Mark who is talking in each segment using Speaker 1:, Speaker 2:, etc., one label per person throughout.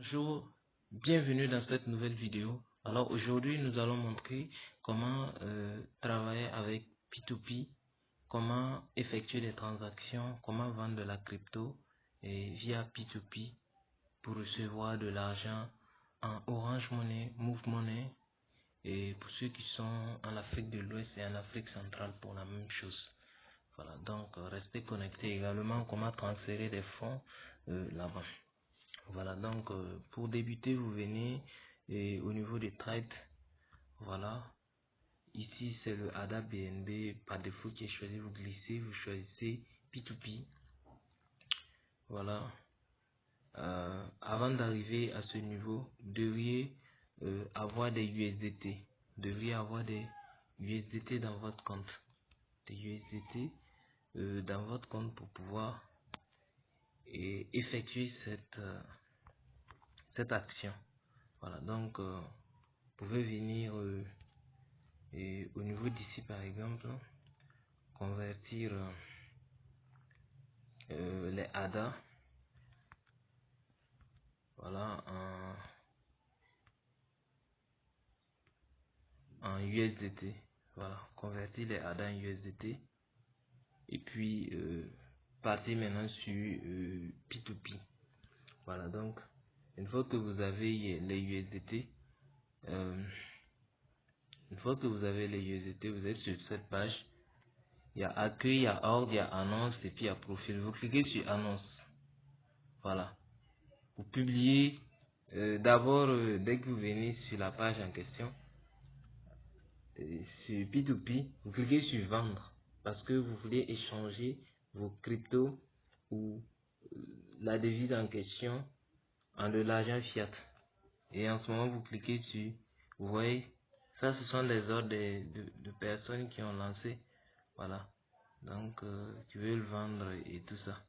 Speaker 1: Bonjour, bienvenue dans cette nouvelle vidéo. Alors aujourd'hui nous allons montrer comment travailler avec P2P, comment effectuer des transactions, comment vendre de la crypto et via P2P pour recevoir de l'argent en Orange Money, Move Money et pour ceux qui sont en Afrique de l'Ouest et en Afrique centrale pour la même chose. Voilà, donc restez connectés également comment transférer des fonds là-bas. Voilà, donc pour débuter, vous venez et au niveau des trades, voilà, ici c'est le ADA BNB par défaut qui est choisi, vous glissez, vous choisissez P2P, voilà. Avant d'arriver à ce niveau, vous devriez avoir des USDT, vous devriez avoir des USDT dans votre compte, des USDT dans votre compte pour pouvoir effectuer cette action. Voilà, donc vous pouvez venir et au niveau d'ici par exemple, convertir les ADA, voilà, en USDT. Voilà, convertir les ADA en USDT et puis partir maintenant sur P2P. Voilà, donc une fois que vous avez les USDT, une fois que vous avez les USDT, vous êtes sur cette page. Il y a accueil, il y a ordre, il y a annonce et puis il y a profil. Vous cliquez sur annonce. Voilà. Vous publiez d'abord dès que vous venez sur la page en question, sur P2P, vous cliquez sur vendre parce que vous voulez échanger vos cryptos ou la devise en question en de l'argent fiat. Et en ce moment, vous cliquez sur, vous voyez, ça ce sont les ordres de personnes qui ont lancé, voilà, donc qui veulent vendre et tout ça.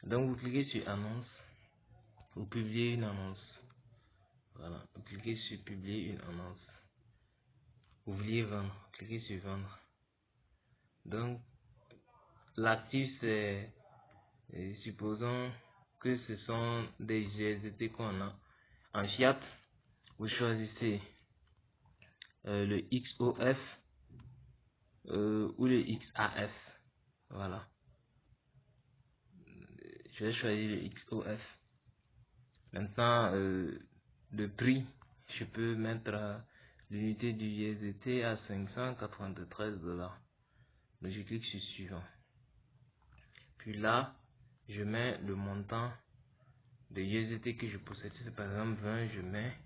Speaker 1: Donc vous cliquez sur annonce, vous publiez une annonce. Voilà, vous cliquez sur publier une annonce. Vous vouliez vendre, cliquez sur vendre. Donc, l'actif c'est, supposons que ce sont des USDT qu'on a en fiat. Vous choisissez le XOF ou le XAF. Voilà, je vais choisir le XOF. Maintenant, le prix, je peux mettre l'unité du USDT à 593 $. Donc je clique sur suivant. Puis là, je mets le montant de USDT que je possède. Si c'est par exemple 20, je mets.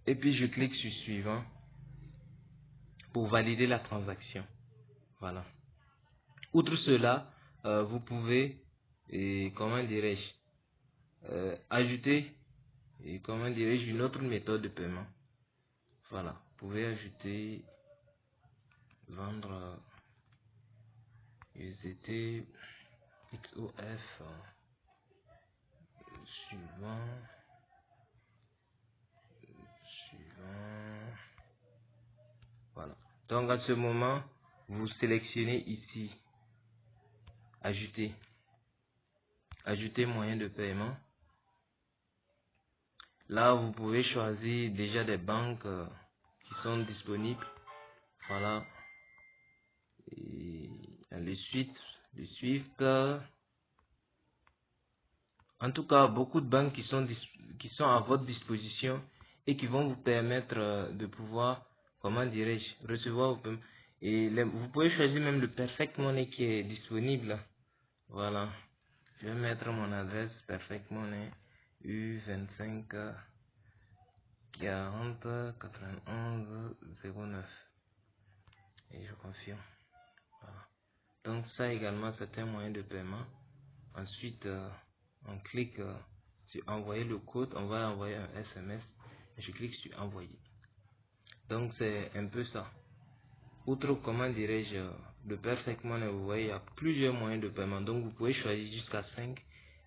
Speaker 1: Et puis je clique sur suivant pour valider la transaction. Voilà. Outre cela, vous pouvez, comment dirais-je, ajouter, comment dirais-je, une autre méthode de paiement. Voilà. Vous pouvez ajouter, vendre USDT, XOF, suivant. Voilà. Donc à ce moment, vous sélectionnez ici ajouter, ajouter moyen de paiement. Là, vous pouvez choisir déjà des banques qui sont disponibles. Voilà. Et le Swift. En tout cas, beaucoup de banques qui sont à votre disposition et qui vont vous permettre de pouvoir, comment dirais-je, recevoir vos paiements. Et vous pouvez choisir même le Perfect Money qui est disponible. Voilà. Je vais mettre mon adresse Perfect Money U25 40 91 09 et je confirme. Voilà. Donc ça également c'est un moyen de paiement. Ensuite on clique sur envoyer le code, on va envoyer un SMS et je clique sur envoyer. Donc c'est un peu ça. Outre, comment dirais-je, le Perfect Money, vous voyez, il y a plusieurs moyens de paiement. Donc vous pouvez choisir jusqu'à 5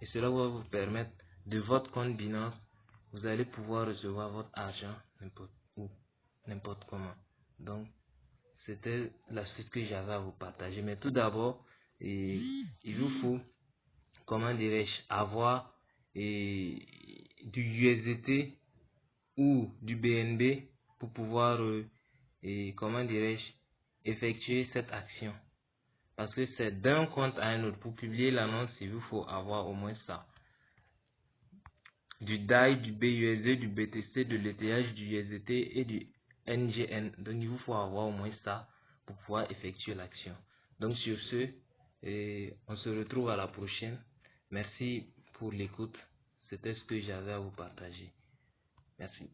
Speaker 1: et cela va vous permettre de votre compte Binance, vous allez pouvoir recevoir votre argent n'importe où, n'importe comment. Donc c'était l'astuce que j'avais à vous partager. Mais tout d'abord, il vous faut, comment dirais-je, avoir du USDT ou du BNB pour pouvoir, comment dirais-je, effectuer cette action. Parce que c'est d'un compte à un autre. Pour publier l'annonce, il vous faut avoir au moins ça. Du DAI, du BUSD, du BTC, de l'ETH, du USDT et du NGN. Donc il vous faut avoir au moins ça pour pouvoir effectuer l'action. Donc sur ce, on se retrouve à la prochaine. Merci pour l'écoute. C'était ce que j'avais à vous partager. Merci.